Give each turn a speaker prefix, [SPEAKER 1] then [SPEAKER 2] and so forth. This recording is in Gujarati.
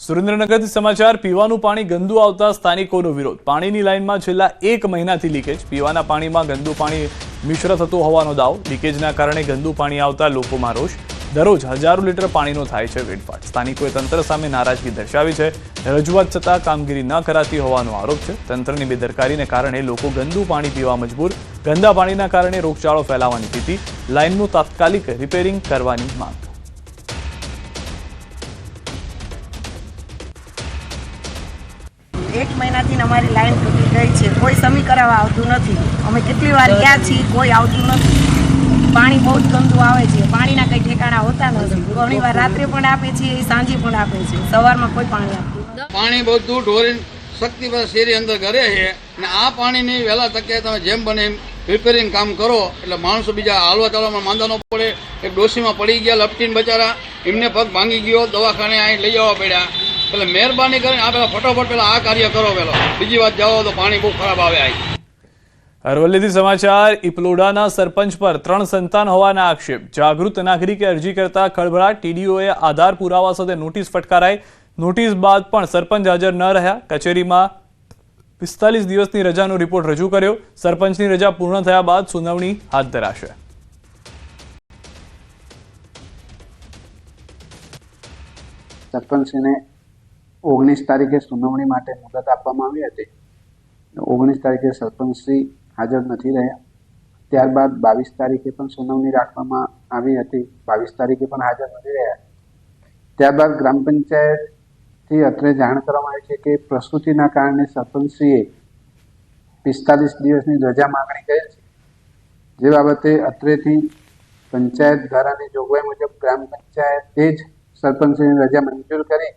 [SPEAKER 1] સુરેન્દ્રનગરથી સમાચાર પીવાનું પાણી ગંદુ આવતા સ્થાનિકોનો વિરોધ। પાણીની લાઇનમાં છેલ્લા 1 મહિનાથી લીકેજ। પીવાના પાણીમાં ગંદુ પાણી મિશ્ર થતું હોવાનો દાવ। લીકેજના કારણે ગંદુ પાણી આવતા લોકોમાં રોષ। દરરોજ હજારો લીટર પાણીનો થાય છે વેડફાટ। સ્થાનિકોએ તંત્ર સામે નારાજગી દર્શાવી છે। રજૂઆત છતાં કામગીરી ન કરાતી હોવાનો આરોપ છે। તંત્રની બેદરકારીને કારણે લોકો ગંદુ પાણી પીવા મજબૂર। ગંદા પાણીના કારણે રોગચાળો ફેલાવાની ભીતિ। લાઇનનું તાત્કાલિક રિપેરિંગ કરવાની માંગ।
[SPEAKER 2] एक महीना थी हमारी लाइन तूटी गई है, कोई समी करावा आवतुं नथी। अमे केटली वार गया छीए, कोई आवतुं नथी। पाणी बहुत गंदू आवे छे, पाणीना कई ठेकाणा होता नथी। घणी वार रात्रे पण आपे छे, सांजे पण आपे छे, सवारमां कोई पाणी आपतुं नथी।
[SPEAKER 3] पाणी બધું ઢોરીને શક્તિ પર શેરી અંદર ઘરે છે ને આ પાણીની વહેલા તકે તમે જેમ બને એમ રિપેરિંગ કામ કરો એટલે માણસો બીજા હાલવા ચાલવામાં માંદા ન પડે। એક ડોસીમાં પડી ગયા લપટીને બચારા, એમને પગ ભાંગી ગયો, દવાખાને અહીં લઈ જવા પડ્યા। એટલે મહેરબાની કરીને આ પેલા ફટાફટ પેલા આ કાર્ય કરો। પેલા બીજી વાત જાઓ તો પાણી બહુ ખરાબ આવે અહીં।
[SPEAKER 1] અરવલ્લીથી સમાચાર ઇપલોડાના સરપંચ પર 3 સંતાન હોવાના આક્ષેપ। જાગૃત નાગરિકે અરજી કરતા ખળભળાટ। ટીડીઓએ આધાર પુરાવા સાથે નોટિસ ફટકારાઈ। નોટિસ બાદ પણ સરપંચ હાજર ન રહ્યા। કચેરીમાં 45 દિવસની રજાનો રિપોર્ટ રજૂ કર્યો। સરપંચની રજા પૂર્ણ થયા બાદ સુનાવણી હાથ ધરાશે।
[SPEAKER 4] સરપંચને 19 તારીખે સુનાવણી માટે મુદત આપવામાં આવી હતી। 19 તારીખે સરપંચશ્રી હાજર નથી રહ્યા। ત્યારબાદ 22 તારીખે પણ સુનાવણી રાખવામાં આવી હતી। 22 તારીખે પણ હાજર નથી રહ્યા। ત્યારબાદ ગ્રામ પંચાયતથી અત્રે જાણ કરવામાં આવી છે કે પ્રસૂતિના કારણે સરપંચશ્રીએ 45 દિવસની રજા માંગણી કરેલ છે, જે બાબતે અત્રેથી પંચાયત ધારાની જોગવાઈ મુજબ ગ્રામ પંચાયતે જ સરપંચશ્રીની રજા મંજૂર કરી